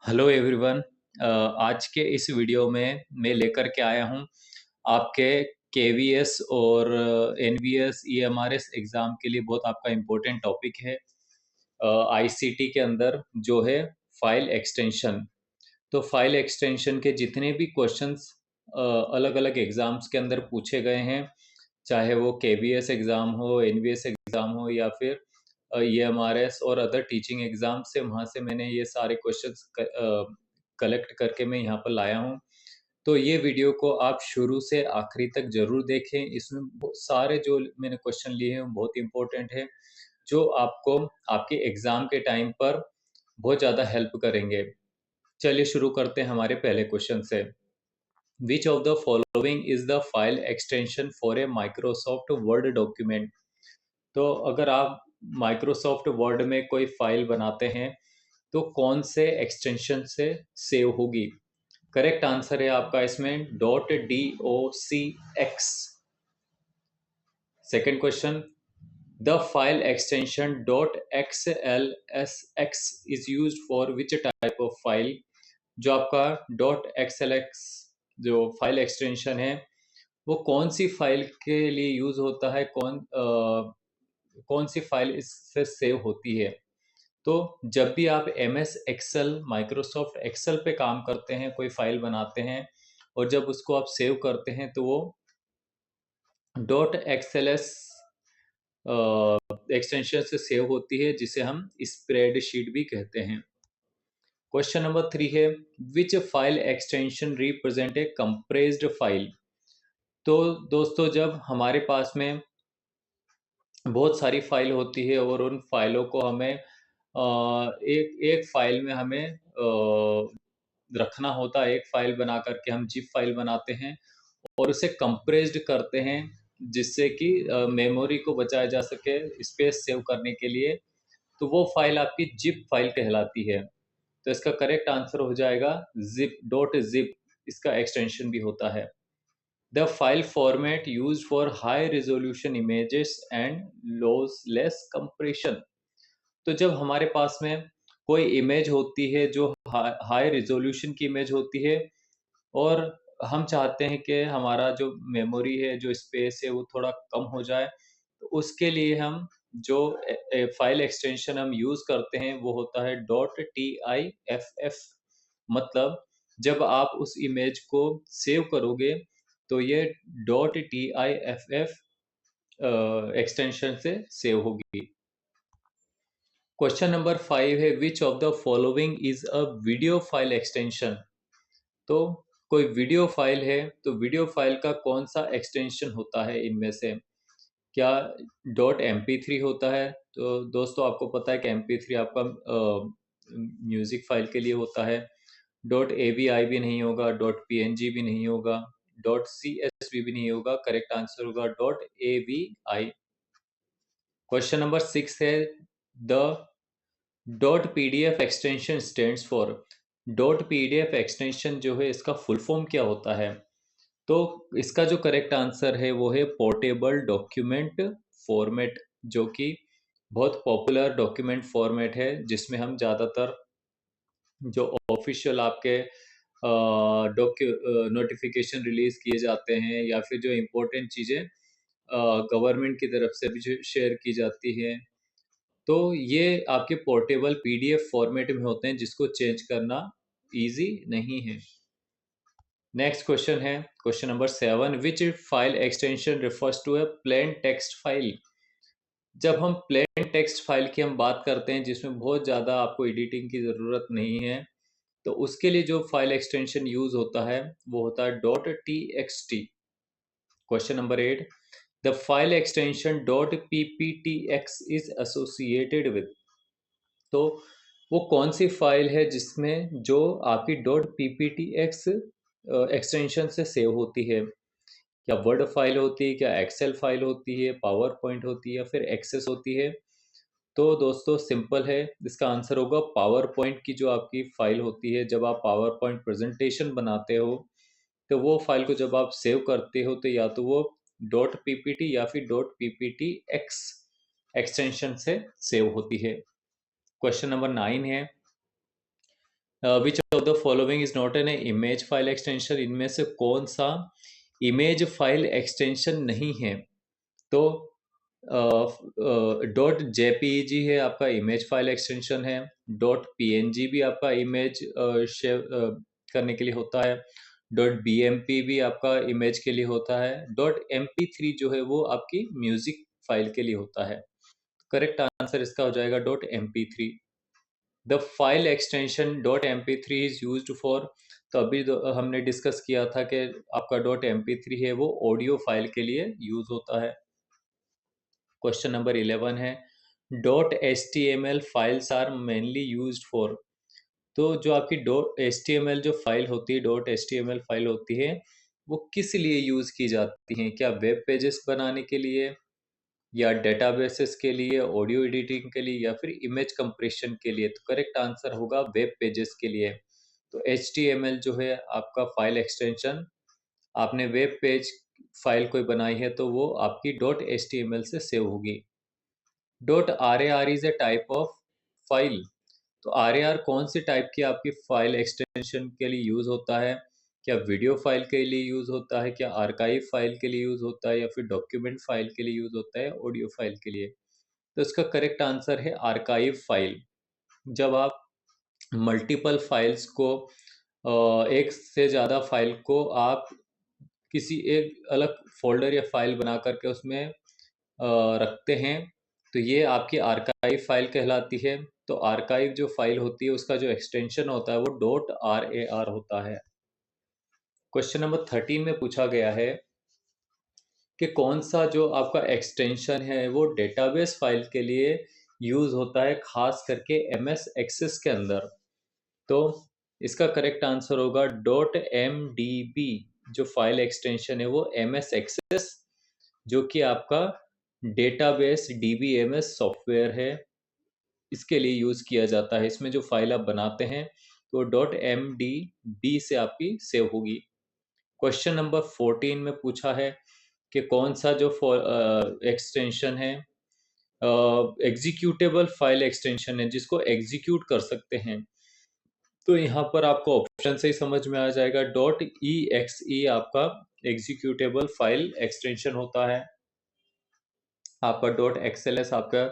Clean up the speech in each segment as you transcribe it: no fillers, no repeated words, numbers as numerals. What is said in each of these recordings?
Hello everyone. आज के इस वीडियो में मैं लेकर के आया हूँ आपके केवीएस और एनवीएस ईएमआरएस एग्ज़ाम के लिए बहुत आपका इम्पोर्टेंट टॉपिक है आईसीटी के अंदर जो है फाइल एक्सटेंशन। तो फाइल एक्सटेंशन के जितने भी क्वेश्चंस अलग अलग एग्ज़ाम्स के अंदर पूछे गए हैं, चाहे वो केवीएस एग्ज़ाम हो, एनवीएस एग्ज़ाम हो या फिर ईएमआरएस और अदर टीचिंग एग्ज़ाम से, वहाँ से मैंने ये सारे क्वेश्चंस कलेक्ट करके मैं यहाँ पर लाया हूँ। तो ये वीडियो को आप शुरू से आखिरी तक ज़रूर देखें। इसमें सारे जो मैंने क्वेश्चन लिए हैं वो बहुत इंपॉर्टेंट है, जो आपको आपके एग्ज़ाम के टाइम पर बहुत ज़्यादा हेल्प करेंगे। चलिए शुरू करते हैं हमारे पहले क्वेश्चन से। Which of the following is the file extension for a Microsoft word document. तो अगर आप माइक्रोसॉफ्ट वर्ड में कोई फाइल बनाते हैं तो कौन से एक्सटेंशन से सेव होगी। करेक्ट आंसर है आपका इसमें .docx। Second question, the file extension .xlsx is used for which type of file. जो आपका .xlx जो फाइल एक्सटेंशन है वो कौन सी फाइल के लिए यूज होता है, कौन सी फाइल इससे सेव होती है। तो जब भी आप M S Excel, Microsoft Excel पे काम करते हैं, कोई फाइल बनाते हैं और जब उसको आप सेव करते हैं तो वो .xls एक्सटेंशन से सेव होती है, जिसे हम स्प्रेडशीट भी कहते हैं। क्वेश्चन नंबर 3 है, which file extension represent a compressed file. तो दोस्तों, जब हमारे पास में बहुत सारी फाइल होती है और उन फाइलों को हमें एक एक फाइल में हमें रखना होता है, एक फाइल बना करके हम जिप फाइल बनाते हैं और उसे कंप्रेस्ड करते हैं, जिससे कि मेमोरी को बचाया जा सके स्पेस सेव करने के लिए। तो वो फाइल आपकी जिप फाइल कहलाती है। तो इसका करेक्ट आंसर हो जाएगा zip.zip। इसका एक्सटेंशन भी होता है। The file format used for high resolution images and lossless compression. तो जब हमारे पास में कोई इमेज होती है जो हाई रिजोल्यूशन की इमेज होती है और हम चाहते हैं कि हमारा जो मेमोरी है, जो स्पेस है वो थोड़ा कम हो जाए, तो उसके लिए हम जो फाइल एक्सटेंशन हम यूज़ करते हैं वो होता है .tiff। मतलब जब आप उस इमेज को सेव करोगे तो ये .tiff एक्सटेंशन से सेव होगी। क्वेश्चन नंबर 5 है, which of the following is a video file extension. तो कोई वीडियो फाइल है तो वीडियो फाइल का कौन सा एक्सटेंशन होता है इनमें से। क्या .mp3 होता है? तो दोस्तों, आपको पता है कि mp3 आपका म्यूजिक फाइल के लिए होता है। .avi भी नहीं होगा, .png भी नहीं होगा, .csv भी नहीं होगा। करेक्ट आंसर होगा .avi। क्वेश्चन नंबर 6 है, the .pdf extension stands for. .pdf extension जो है इसका फुल फॉर्म क्या होता है। तो इसका जो करेक्ट आंसर है वो है पोर्टेबल डॉक्यूमेंट फॉर्मेट, जो कि बहुत पॉपुलर डॉक्यूमेंट फॉर्मेट है, जिसमें हम ज़्यादातर जो ऑफिशियल आपके नोटिफिकेशन रिलीज किए जाते हैं या फिर जो इम्पोर्टेंट चीज़ें गवर्नमेंट की तरफ से भी शेयर की जाती है, तो ये आपके पोर्टेबल पीडीएफ फॉर्मेट में होते हैं, जिसको चेंज करना इजी नहीं है। नेक्स्ट क्वेश्चन है, question number 7, which file extension refers to a plain text file. जब हम प्लेन टेक्स्ट फाइल की हम बात करते हैं जिसमें बहुत ज़्यादा आपको एडिटिंग की ज़रूरत नहीं है, तो उसके लिए जो फाइल एक्सटेंशन यूज होता है वो होता है .txt। Question number 8, the file extension .pptx is associated with. तो वो कौन सी फाइल है जिसमें जो आपकी .pptx एक्सटेंशन से सेव होती है। क्या वर्ड फाइल होती है, क्या एक्सेल फाइल होती है, पावर पॉइंट होती है या फिर एक्सेस होती है। तो दोस्तों सिंपल है, इसका आंसर होगा पावर पॉइंट की जो आपकी फाइल होती है। जब आप पावर पॉइंट प्रेजेंटेशन बनाते हो तो वो फाइल को जब आप सेव करते हो तो या तो वो .ppt या फिर .pptx एक्सटेंशन से सेव होती है। क्वेश्चन नंबर 9 है, which of the following is not an image file extension, इनमें से कौन सा इमेज फाइल एक्सटेंशन नहीं है? तो डॉट जेपीईजी है आपका इमेज फाइल एक्सटेंशन है, डॉट पीएनजी भी आपका इमेज शेयर करने के लिए होता है, डॉट बीएमपी भी आपका इमेज के लिए होता है, डॉट एमपी3 जो है वो आपकी म्यूजिक फाइल के लिए होता है। करेक्ट आंसर इसका हो जाएगा dot MP3. The file extension dot MP3 is used for, तो अभी हमने डिस्कस किया था कि आपका डॉट एमपी3 है वो ऑडियो फाइल के लिए यूज होता है। क्वेश्चन नंबर 11 है dot H T M L files are mainly use for, तो जो आपकी dot H T M L जो फाइल होती है, dot H T M L file होती है, वो किस लिए यूज की जाती हैं? क्या वेब पेजेस बनाने के लिए, या डेटाबेसेस के लिए, ऑडियो एडिटिंग के लिए, या फिर इमेज कंप्रेशन के लिए? तो करेक्ट आंसर होगा वेब पेजेस के लिए। तो एच टी एम एल जो है आपका फाइल एक्सटेंशन, आपने वेब पेज फाइल कोई बनाई है तो वो आपकी dot H T M L से सेव होगी। Dot R A R is a type of file, तो आर ए आर कौन सी टाइप की आपकी फाइल एक्सटेंशन के लिए यूज होता है? क्या वीडियो फाइल के लिए यूज होता है, क्या आर्काइव फाइल के लिए यूज होता है, या फिर डॉक्यूमेंट फाइल के लिए यूज होता है, ऑडियो फाइल के लिए? तो इसका करेक्ट आंसर है आर्काइव फाइल। जब आप मल्टीपल फाइल्स को एक से ज़्यादा फाइल को आप किसी एक अलग फोल्डर या फाइल बना करके उसमें रखते हैं, तो ये आपकी आर्काइव फाइल कहलाती है। तो आर्काइव जो फाइल होती है उसका जो एक्सटेंशन होता है वो डॉट आर ए आर होता है। क्वेश्चन नंबर 13 में पूछा गया है कि कौन सा जो आपका एक्सटेंशन है वो डेटाबेस फाइल के लिए यूज होता है, खास करके एम एस एक्सेस के अंदर? तो इसका करेक्ट आंसर होगा डॉट एम डी बी। जो फाइल एक्सटेंशन है वो एम एस एक्सेस, जो कि आपका डेटाबेस डीबीएमएस सॉफ्टवेयर है, इसके लिए यूज किया जाता है। इसमें जो फाइल आप बनाते हैं तो डॉट एम डी बी से आपकी सेव होगी। क्वेश्चन नंबर 14 में पूछा है कि कौन सा जो एक्सटेंशन है एग्जीक्यूटेबल फाइल एक्सटेंशन है जिसको एग्जीक्यूट कर सकते हैं? तो यहाँ पर आपको ऑप्शन से ही समझ में आ जाएगा, डॉट ई एक्स ई आपका एग्जीक्यूटेबल फाइल एक्सटेंशन होता है। आपका डॉट एक्सएलएस आपका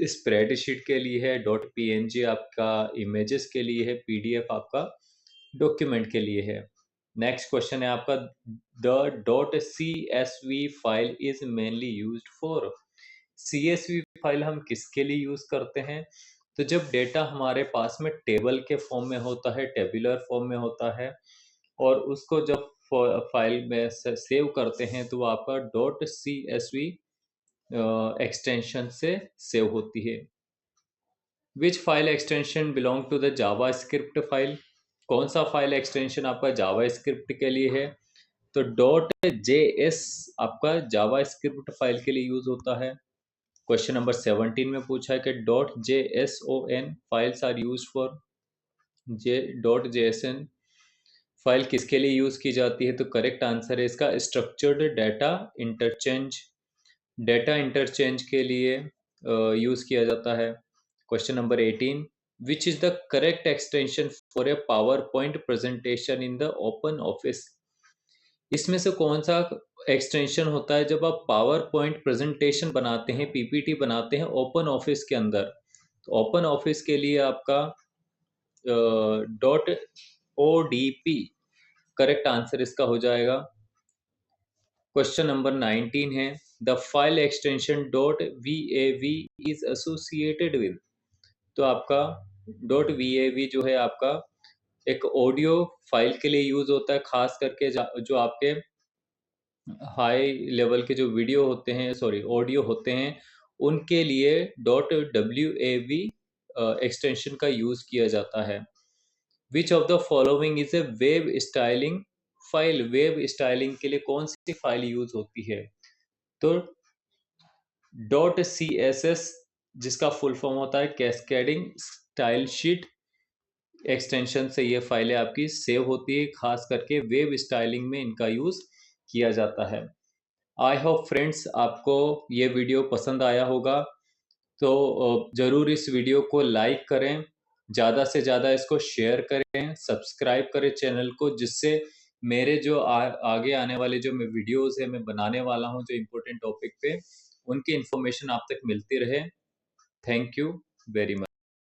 स्प्रेडशीट के लिए है, डॉट पीएनजी आपका इमेजेस के लिए है, पीडीएफ आपका डॉक्यूमेंट के लिए है। नेक्स्ट क्वेश्चन है आपका the dot C S V file is mainly used for, C S V file हम किसके लिए यूज करते हैं? तो जब डेटा हमारे पास में टेबल के फॉर्म में होता है, टेबुलर फॉर्म में होता है, और उसको जब फाइल में सेव करते हैं तो वो आपका dot C S V extension से सेव होती है। Which file extension belong to the JavaScript file, कौन सा फाइल एक्सटेंशन आपका जावा स्क्रिप्ट के लिए है? तो डॉट जे एस आपका जावा स्क्रिप्ट फाइल के लिए यूज होता है। क्वेश्चन नंबर 17 में पूछा है कि dot J S O N files are use for, J dot J S N file किसके लिए यूज की जाती है? तो करेक्ट आंसर है इसका structured data interchange, data interchange के लिए यूज किया जाता है। Question number 18, which is the correct extension for a power point presentation in the open office, इसमें से कौन सा एक्सटेंशन होता है जब आप पावर पॉइंट प्रेजेंटेशन बनाते हैं, पीपीटी बनाते हैं ओपन ऑफिस के अंदर? तो ओपन ऑफिस के लिए आपका dot O D P correct answer इसका हो जाएगा। क्वेश्चन नंबर 19 है the file extension dot V A V is associated with, तो आपका डॉट वी ए वी जो है आपका एक ऑडियो फाइल के लिए यूज होता है, खास करके जो आपके हाई लेवल के जो वीडियो होते हैं, सॉरी ऑडियो होते हैं, उनके लिए dot W A V extension का यूज किया जाता है। Which of the following is a web styling file, web styling के लिए कौन सी फाइल यूज होती है? तो डॉट सी एस एस, जिसका फुल फॉर्म होता है कैस्केडिंग स्टाइल शीट एक्सटेंशन से ये फाइलें आपकी सेव होती है, खास करके वेब स्टाइलिंग में इनका यूज किया जाता है। आई होप फ्रेंड्स आपको ये वीडियो पसंद आया होगा, तो ज़रूर इस वीडियो को लाइक करें ज़्यादा से ज़्यादा इसको शेयर करें, सब्सक्राइब करें चैनल को, जिससे मेरे जो आगे आने वाले जो मैं वीडियोस है मैं बनाने वाला हूँ जो इम्पोर्टेंट टॉपिक पे, उनकी इन्फॉर्मेशन आप तक मिलती रहे। Thank you very much.